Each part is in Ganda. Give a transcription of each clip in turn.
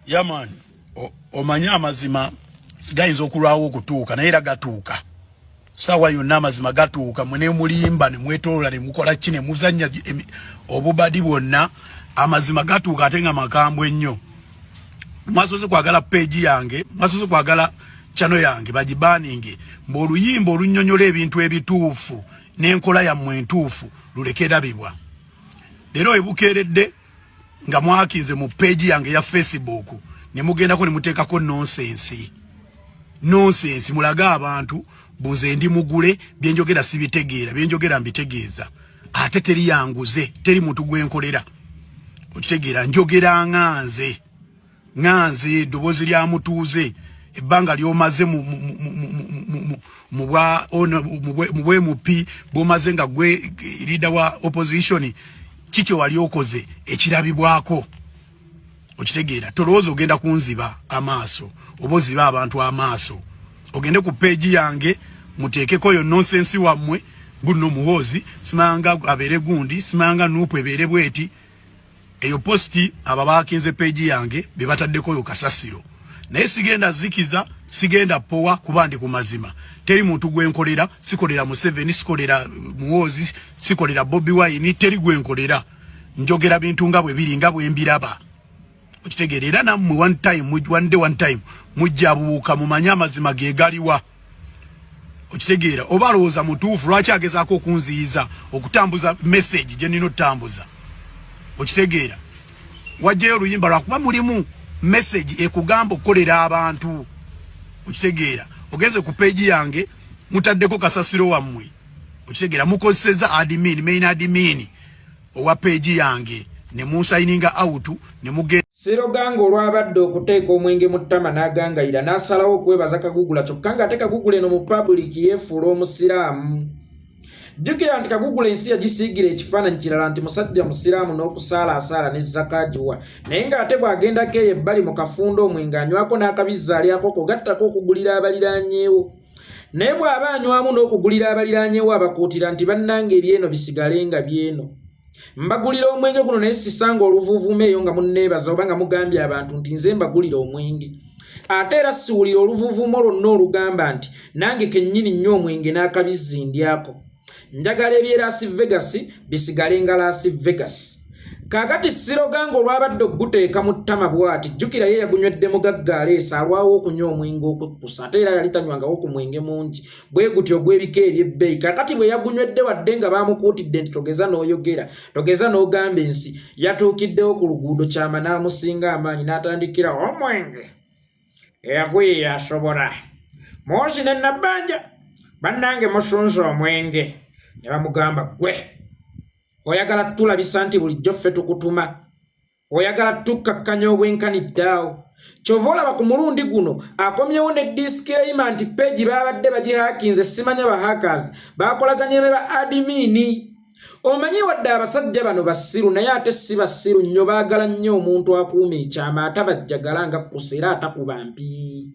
Yaman omanya amazima gayinza okulwawo okutuuka naye era gatuuka sawa yonna amazima gatuuka mwene mulimba ne mwetolola ne mukola kine muzanya obubadi bwonna amazima gatuuka ate nga makambwe ennyo. Mwasoze kwagala page yange mwasoze kwagala channel yange bagibaninge mboluyimba olunyonyola ebintu ebituufu n'enkola yammwe entuufu lulekera bibwa. Leero ebukeeredde nga mwakize mu page yange ya Facebook ne mugenda ko ne muteekako nonsense mulaga abantu buze ndi mugule byenjogera sibitegeera byenjogera mbitegeeza ate teri yanguze teri muntu gwenkolera okitegeera njogera nganze dobozi lya mutuuze ebbanga lyomaze mubwe mupi bomaze nga gwe leader wa opposition kicho wali okoze ekirabibwako okitegeera tolooza ogenda kunziba amaaso oboziba abantu amaaso ogende ku page yange muteekeko yo nonsense wammwe guno muhozi simanga abere gundi simanga nupu ebere bweti eyo posti ababakinze page yange bebataddeko yo kasasiro naye sigenda zikiza sigenda powa kubandi ku mazima teri muntu gwenkolera sikolera Museveni sikolera muhozi sikolera Bobi Wine teri gwenkolera njogera bintu nga bwe biri nga bwe mbiraba okitegeera nammwe one time mujjabuuka mumanya amazima gegaliwa okitegeera obalooza mutuufu lwaki agezaako okunziyiza okutambuza message gye nina otambuza okitegeera wajjayo oluyimba lwakuba mulimu message ekugamba okukolera abantu okitegeera ogenze ku page yange mutaddeko kasasiro wammwe okitegeera mukozeseza main admin owa page yange ne musayininga out ne muge Siroganga olwabadde okuteeka omwenge mu ttama n'agangayira n'asalawo okwebaza Kagugula kyokka nga ate Kagugula eno mu public yeefuula omusiraamu. Jjukira nti Kagugula ensi yagisiigira ekifaananyi kirala nti musajja musiraamu n'okusaala ne zakagiwa naye ng'ate bw'agendako eyo ebbali mu kafundo omwenge anywako n'akabizza alyako kogattako okugulira abaliraanyeewo naye bw'aba anywamu n'okugulira abaliraanyeewo abakuutira nti bannange ebyeno bisigale nga byeno. Mbagulira omwenge guno naye sisanga oluvuuvuume eyo nga munneebaza oba nga mugambye abantu nti nze mbagulira omwenge ate era siwulira oluvuuvuume lwonna olugamba nti nange kennyini nnyo omwenge n'akabizzi ndyako njagala ebye Las Vegas bisigale nga Las Vegas. Kaakati Siroganga olwabadde okuguteeka mu ttama bw'ati jjukira ye yagunywedde mugagga aleesa alwawo okunywa omwenge okwekkusa ate era yali tanywangawo ku mwenge mungi bwe gutyo gw'ebika eby'ebbeeyi. Kaakati bwe yagunywedde wadde nga baamukuutidde nti togeza n'oyogera togeza n'ogamba ensi yatuukiddewo ku luguudo kyama n'amusinga amaanyi n'atandikira omwenge eyagwiye yasobola Mozi ne Nabbanja bannange musunze omwenge ne bamugamba gwe oyagala tulabisa nti bulijjo ffe tukutuma oyagala tukkakkanya obwenkaniddaawo kyova olaba ku mulundi guno akomyewo ne disclaimer nti page baabadde bagihakinze simanya bahackers baakolaganye ne ba admini. Omanyi wadde abasajja bano basiru naye ate si basiru nnyo baagala nnyo omuntu akuuma ekyama atabajjagala nga kuseera atakuba mpi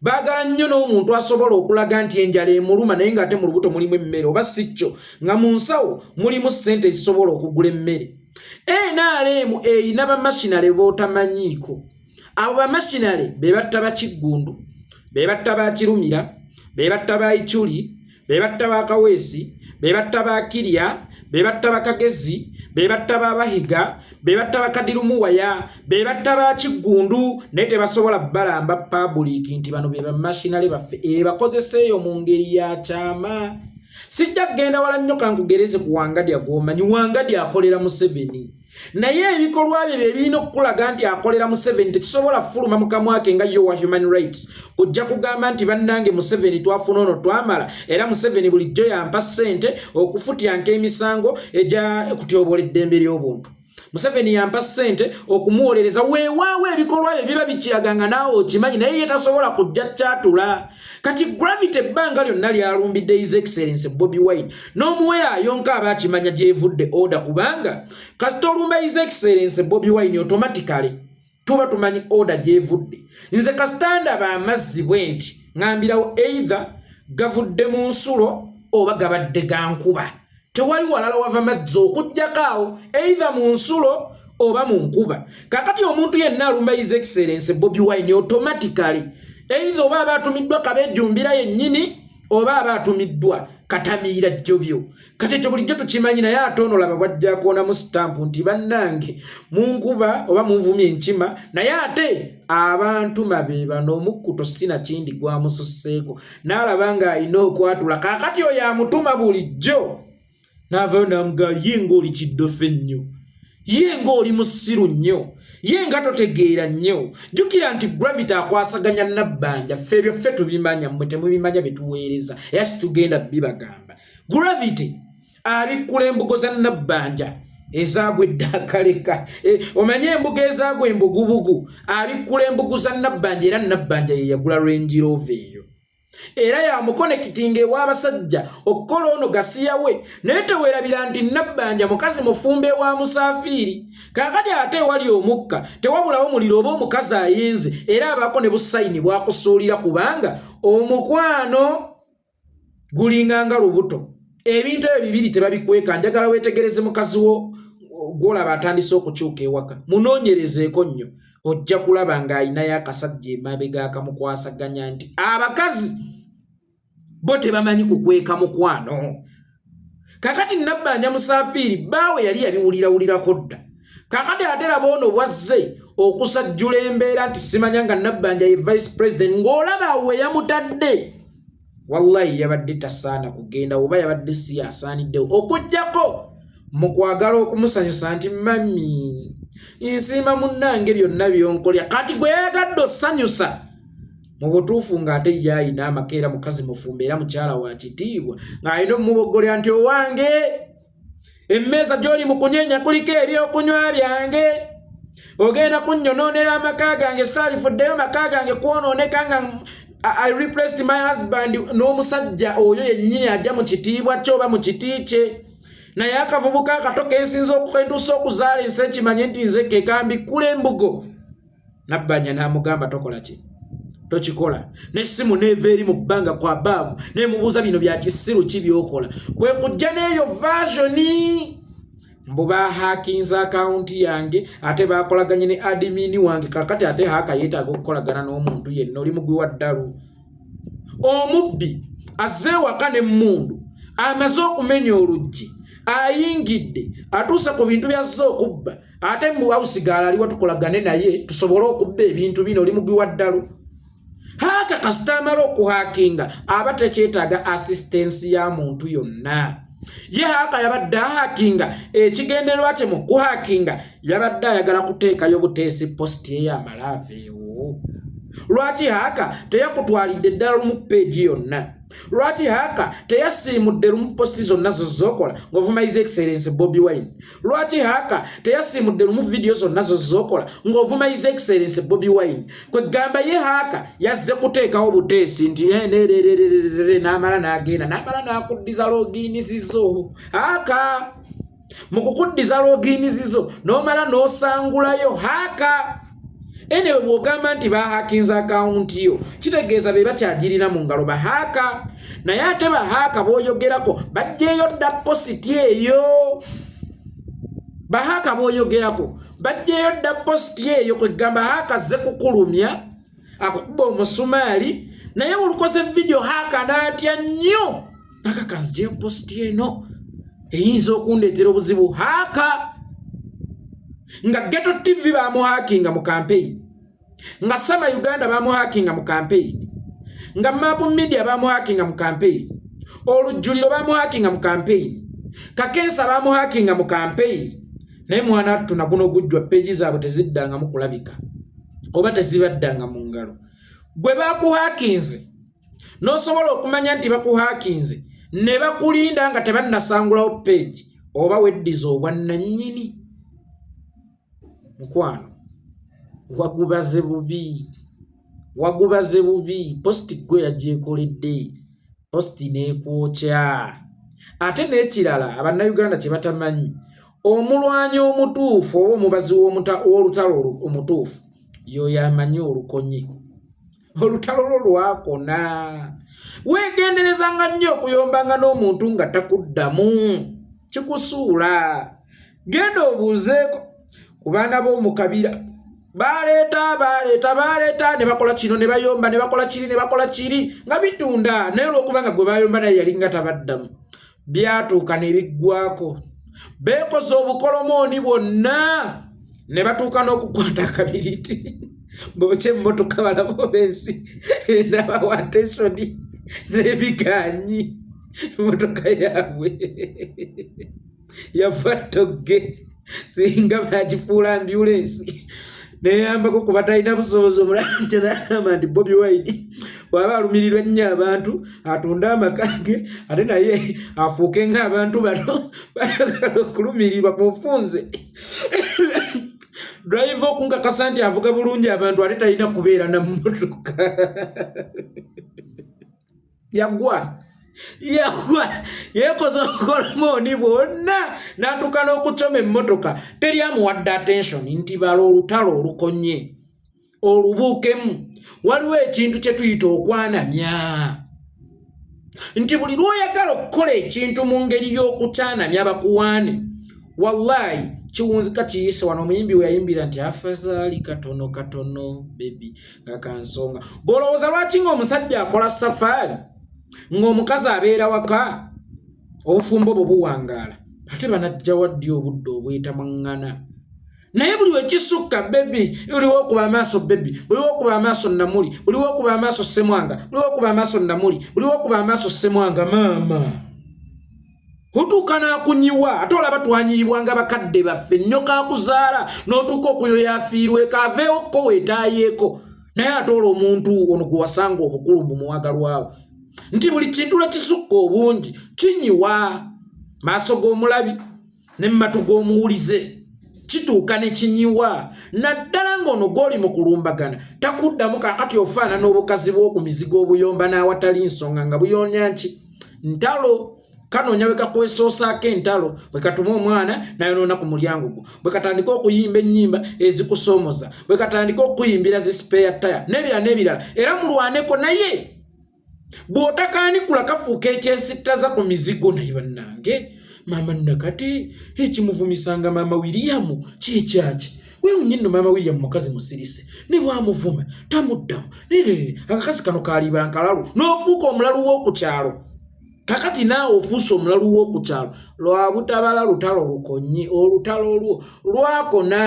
baagala nnyo n'omuntu asobola okulaga nti enjala emuluma naye ng'ate mu lubuto mulimu emmere oba si kyo nga mu nsawo mulimu ssente ezisobola okugula emmere. NRM eyina bamashinale b'otamanyiiko abo bamashinale be batta bakiggundu be batta bakirumira be batta bayicyuli be batta bakaweesi be batta bakirya be batta bakagezi be batta babahiga be batta bakaddirumuwaya be batta bakiggundu naye tebasobola balamba public nti bano be bamashinale baffe bakozeseeyo mu ngeri ya kyama. Sijja kugenda wala nnyo kankugereze ku Wangadya gw'omanyi Wangadya akolera Museveni naye ebikolwa bye birina okukulaga nti akolera Museveni tekisobola fuluma mu kamwa ke nga yo wa human rights kujja kugamba nti bannange Museveni twafuna ono twamala era Museveni bulijjo yampa ssente okufutyanka emisango eja kutyobola eddembe ly'obuntu. Museveni yampa ssente okumuwolereza weewaawo ebikolwa bye biba bikiraganga naawe okimanyi naye ye tasobola kujja kyatula. Kati gravity ebbanga lyonna lyalumbidde His Excellency Bobi Wine n'omuwera ayonka abaakimanya gyevudde order kubanga kasita olumba His Excellency Bobi Wine automatically tuba tumanyi order gyevudde. Nze kasita ndaba amazzi bwe nti ngambirawo either gavudde mu nsulo oba gabadde ga nkuba tewali walala wava mazzi okujjako awo either mu nsulo oba mu nkuba. Kakati omuntu yenna alumba His Excellency Bobi Wine automatically either oba abatumiddwa Kabejumbira yennyini oba abatumiddwa Katamiira Jjobyo. Kati ekyo bulijjo tukimanyi naye ate ono laba bwajja kuona mu stamp nti bannange mu nkuba oba munvumye enkima naye ate abantu mabeeba n'omukkuto sina kindi gwamususseeko n'alaba nga alina okwatula. Kaakati oyo amutuma bulijjo n'avaayo n'amugaa ye ng'oli kiddofe nnyo, ye ng'oli musiru nnyo, ye nga totegeera nnyo. Jjukira nti Gravity akwasaganya Nabbanja, ffe ebyo ffe tubimanya, mmwe temubimanya bye tuweereza era situgenda bibagamba. Gravity abikkula embugo za Nabbanja ezaagwa eddakaleka, omanye embugo ezaagwa embugubugu, abikkula embugo za Nabbanja era Nabbanja ye yagula Range Rover eyo. Era yamukonekitinga ew'abasajja okukola ono gasiya we, naye teweerabira nti Nabbanja mukazi mufumbe wa Musafiri. Kaakati ate ewali omukka tewabulawo muliro oba omukazi ayenze era abaako ne busayini bwakusuulira kubanga omukwano gulinganga lubuto. Ebintu ebyo bibiri tebabikweka. Njagala weetegereze mukazi wo gw'olaba atandise okukyuka ewaka, munoonyerezeeko nnyo, ojja kulaba ng'ayinayo akasajja emabega akamukwasaganya nti abakazi bo tebamanyi kukweka mukwano. Kakati Nabbanja Musafiri baawe yali yabiwulirawulirako dda. Kakati ate laba ono bwazze okusajjula embeera nti simanya nga Nabbanja ye Vice President ng'olaba we yamutadde. Wallahi yabadde tasaana kugenda oba yabadde si asaaniddewo okujjako mu kwagala okumusanyusa nti mami nsiima munnange byonna byonkolya kati gwe yayagadde osanyusa mu butuufu ng'ate ye ayina amakeera mukazi mufumbe era mukyala wa kitiibwa ng'alina omubogolera nti owange emmeeza gy'oli mu kunyeenya kuliko ebyokunywa byange, ogenda kunnyonoonera amaka gange, saalifuddeyo maka gange kwonooneka nga I replaced my husband n'omusajja oyo yennyini ajja mu kitiibwa kye oba mu kiti kye. Naye akavubuka akato kensinza okukentuusa okuzaala ensi ekimanye nti nze kekambikkula embugo. Nabbanja n'amugamba tokola ki? Tokikola. N'essimu n'eva eri mu bbanga kwa baavu n'emubuuza bino bya kisiru ki by'okola. Kwe kujja n'eyo versioni mbu bahakinze akawunti yange ate bakolaganye ne admin wange. Kakati ate haaka yeetaaga okukolagana n'omuntu yenna oli mugwi wa ddalu. Omubbi azze ewaka n'emmundu amaze okumenya oluggi ayingidde atuuse ku bintu byazze okubba ate mbu awusigala aliwo tukolagane naye tusobole okubba ebintu bino oli mugwi wa ddalu. Haaka kasita amala okuhakinga aba tekyetaaga assistance ya muntu yonna. Ye haaka yabadde ahakinga ekigendererwa kye mu kuhakinga yabadde ayagala kuteekayo buteesi posti ey'amalaaveewo. Lwaki haaka teyakutwalidde ddala lumu peegi yonna? Lwaki haaka teyasiimudde lumu posti zonna zozookola ng'ovuma His Excellency Bobi Wine? Lwaki haaka teyasiimudde lumu vidiyo zonna zozookola ng'ovuma His Excellency Bobi Wine? Kwe gamba ye haaka yazze kuteekawo buteesi nti n'amala n'agenda n'amala n'akuddiza logiinizizo. Haaka mu kukuddiza logiinizizo n'omala n'osangulayo haaka. Enewe bw'ogamba nti bahakinze akawunti yo kitegeeza be bakyagirina mu ngalo bahaaka. Naye ate bahaaka b'oyogerako bajjeeyo dda positi eyo. Bahaaka b'oyogerako bajjeeyo dda positi eyo kwe gamba haaka azze kukulumya akukuba omusumaali naye bulukoze vidiyo haaka n'atya nnyo akakanzijeyo positi eno eyinza okundeetera obuzibu. Haaka nga Ghetto TV bamuhakinga mu campaign, nga Sama Uganda bamuhakinga mu campaign, nga Mapu Media bamuhakinga mu campaign, Olujjuliro bamuhakinga mu campaign, Kakensa bamuhakinga mu campaign. Naye mwana tuna guno gujjwa peji zaabwe teziddanga mu kulabika oba tezibaddanga mu ngalo. Gwe bakuhakinze n'osobola okumanya nti bakuhakinze ne bakulinda nga tebannasangulawo peji oba weddiza obwannannyini. Mukwano wagubaze bubi, wagubaze bubi. Posti gwe yagyekoledde, posti n'ekwokya. Ate n'ekirala Abannayuganda kye batamanyi, omulwanyi omutuufu oba omubazi w'olutalo omutuufu y'oyo amanyi olukonye. Olutalo lwo lwakona. Weegenderezanga nnyo okuyombanga n'omuntu nga takuddamu, kikusuula. Genda obuuzeeko kubaana b'omu kabira baleeta ne bakola kino ne bayomba ne bakola kiri nga bitunda naye olw'okuba nga gwe bayomba naye yali nga tabaddamu byatuuka ne biggwako beekoze obukolomooni bwonna ne batuuka n'okukwata akabiriti bokye emmotoka balaba obensi nabawa attensioni n'ebiganyi emmotoka yaabwe yafa togge singa bagifuula ambulensi neyambako kuba talina busobozi omulanje n'agamba nti Bobi Wine bw'aba alumirirwa ennyo abantu atunde amakange ate naye afuuke ng'abantu bano bayagala okulumirirwa ku nfunze drive okunkakasa nti avuga bulungi abantu ate talina kubeera na mmotoka yagwa yekoze obukolomooni bwonna n'atuuka n'okucoma emmotoka teryamuwadde attention nti bala olutalo olukonye olubuukemu waliwo ekintu kye tuyita okwanamya nti buli lw'oyagala okukola ekintu mu ngeri y'okukyanamya bakuwaane wallahi kiwunzika kiyise wano omuyimbi we yayimbira nti afazaali katono bebi ngakansonga golowooza lwaki ng'omusajja akola safaari ng'omukazi abeera waka obufumbo bwe buwangaala ate banajja waddi obudde obwetamwaŋŋana naye buli wekisukka bebi buliwo okuba amaaso bebi buliwo okuba amaaso namuli buliwo okuba amaaso semwanga buliwo okuba amaaso namuli buliwo okuba amaaso semwanga maama otuuka n'akunyiwa ate olaba twanyiyibwanga bakadde baffe nnyoka akuzaala n'otuuka okuyoya afiirwe kaaveewokko weetaayeeko naye ate olwo omuntu ono gwe wasanga obukulu mu muwagalwawo nti buli kintu lwekisukka obungi kinyiwa maaso g'omulabi ne mmatu g'omuwulize kituuka ne kinyiwa naddala ng'ono gw'oli mu kulumbagana takuddamu kaakati ofaana n'obukazi bw'oku mizigo obuyomba n'awatali nsonga nga buyonya nki ntalo kanoonya bwe kakwesoosaako entalo bwe katuma omwana nayonoona ku mulyango gwo bwe katandika okuyimba ennyimba ezikusoomoza bwe katandika okuyimbira zisipeya taya n'ebirala era mulwaneko naye bw'otakaanikula kafuuka ekyesittaza ku mizigo naye bannange maama nakati ekimuvumisanga maama William kyekyaki weewunye nno maama William mukazi musirise ne bwamuvuma tamuddamu akakasi kano kaaliba nkalalu n'ofuuka omulalu w'oku kyalo kakati naawe ofuuse omulalu w'oku kyalo lwa butabala lutalo lukonye olutalo olwo lwakona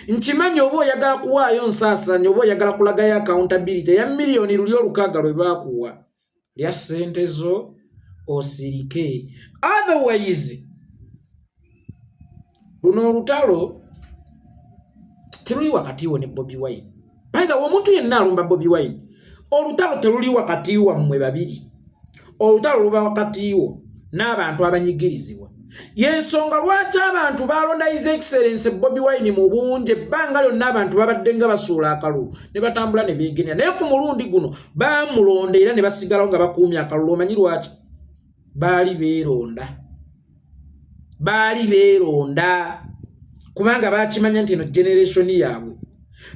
nkimanyi oba oyagala kuwaayo nsaasaanya oba oyagala kulagayo accountability ya miliyoni luli olukaaga lwe baakuwa lya ssente zo osirike otherwise luno olutalo teruli wakati wo ne Bobi Wine paiga omuntu yenna alumba Bobi Wine olutalo teruli wakati wammwe babiri olutalo luba wakati wo n'abantu abanyigirizibwa yensonga lwaki abantu balonda His Excellency Bobi Wine mu bungi ebbanga lyonna abantu babadde nga basuula akalulu ne batambula ne beegenera naye ku mulundi guno baamulonda era ne basigalawo nga bakuumya akalulu omanyi lwaki baali beeronda kubanga baakimanya nti eno generation yaabwe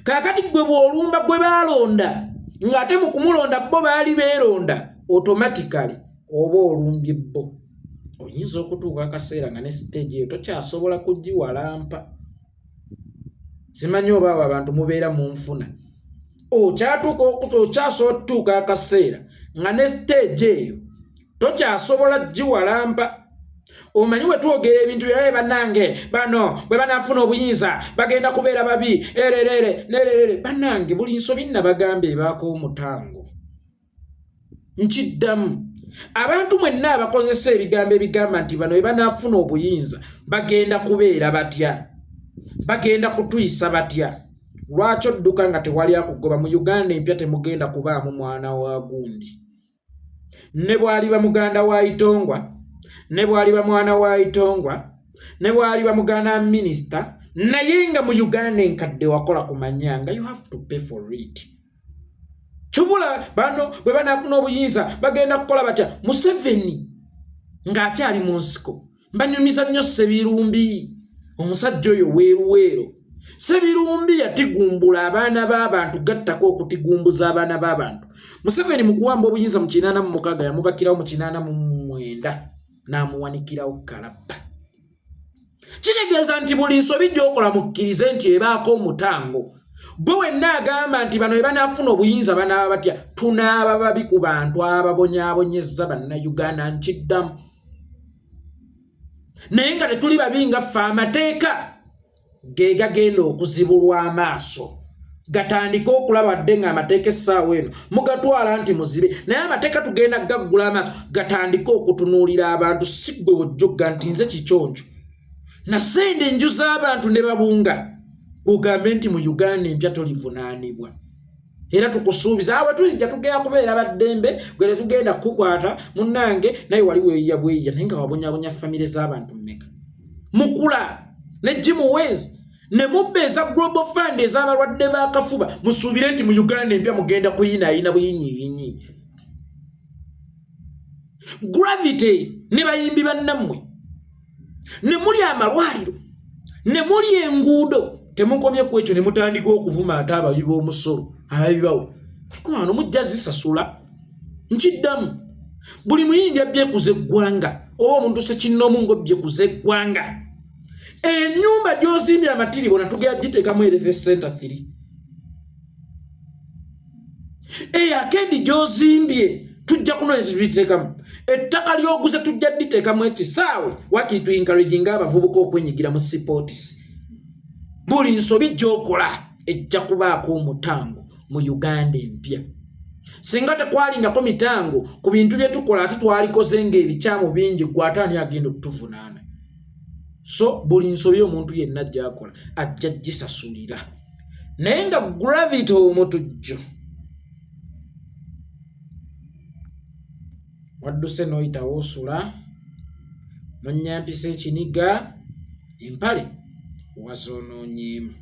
kaakati gwe bw'olumba gwe baalonda ng'ate mu kumulonda bo baali beeronda automatically oba olumbye bo oyinza okutuuka akaseera nga ne stage eyo tokyasobola kugiwalampa simanyi oba abo abantu mubeera mu nfuna okyasobola okutuuka akaseera nga ne stage eyo tokyasobola giwalampa omanyi we twogera ebintu byaye bannange bano bwe banafuna obuyinza bagenda kubeera babi nerere bannange buli nsobi nabagamba ebaako omutango nkiddamu abantu mwenna abakozesa ebigambo ebigamba nti bano bwe banafuna obuyinza bagenda kubeera batya bagenda kutuyisa batya lwaki odduka nga tewali akugoba mu Uganda empya temugenda kubaamu mwana wa gundi ne bwaliba muganda wa Itongwa ne bwaliba mwana wa Itongwa ne bwaliba muganda minister naye nga mu Uganda enkadde wakola kumanyanga you have to pay for it chubula bano bwe banafuna obuyinza bagenda kukola batya Musafiri ng'akyali mu nsiko mbanyumiza nnyo Sebirumbi omusajja oyo weeruweero Sebirumbi yatigumbula abaana b'abantu gattako okutigumbuza abaana b'abantu Musafiri mu kuwamba obuyinza mu 86 yamubakirawo mu 89 n'amuwanikirawo kalabba Kitegeeza nti buli nsobi gy'okola mukkirize nti ebaako omutango. Gwe wenna agamba nti bano banafuna obuyinza banaaba batya, tunaaba babi ku bantu ababonyaabonyezza bannayuganda nkiddamu. Naye nga tetuli babi nga ffe amateeka ge gagenda okuzibulwa amaaso. Gatandika okulaba dde nga amateeka essaawa eno mugatwala nti muzibe, naye amateeka tugenda gaggula amaaso gatandika okutunuulira abantu, si ggwe wojjogga nti nze kikyonjo nasende enju z'abantu ne babunga. Kugambe nti mu Uganda empya tolivunaanibwa. Era tukusuubiza awe tulijja tugenda kubeera baddembe, gwe tugenda kukwata munnange naye wali weeya bweya, naye nga wabonyabonya famire z'abantu mmeka. Mukula ne Jim Wezi ne mubbeeza Global Fund ez'abalwadde b'akafuba, musuubire nti mu Uganda empya mugenda kuyinaayina buyinyiiyinyi. Gravity ne bayimbi bannammwe, ne muli amalwaliro, ne muli enguudo, temukomye ku ekyo ne mutandika okuvuma ate ababi b'omusolo ababibawo. Omukwano mujja zisasula. Nkiddamu, buli muyimbi abyekuza eggwanga oba omuntu sekinnoomu ng'obyekuza eggwanga. Ennyumba gy'ozimbye amatiri bona tugenda giteekamu Health Center 3. Akeedi gy'ozimbye tujja kunoonyeza tugiteekamu. Ettaka ly'oguze tujja diteekamu ekisaawe wakiri tu encouraging abavubuka okwenyigira mu sports. Buli nsobi gy'okola ejja kubaako omutango mu Uganda empya. Singa tekwalingako mitango ku bintu bye tukola ate twalikoze ng'ebikyamu bingi, gwe ate ani agenda okutuvunaana. So buli nsobi omuntu yenna gy'akola ajja gisasulira. Naye nga gravity omutujjo wadduse n'oyitawo osula, munyampisa ekiniga, empale wazoonoonyeemu.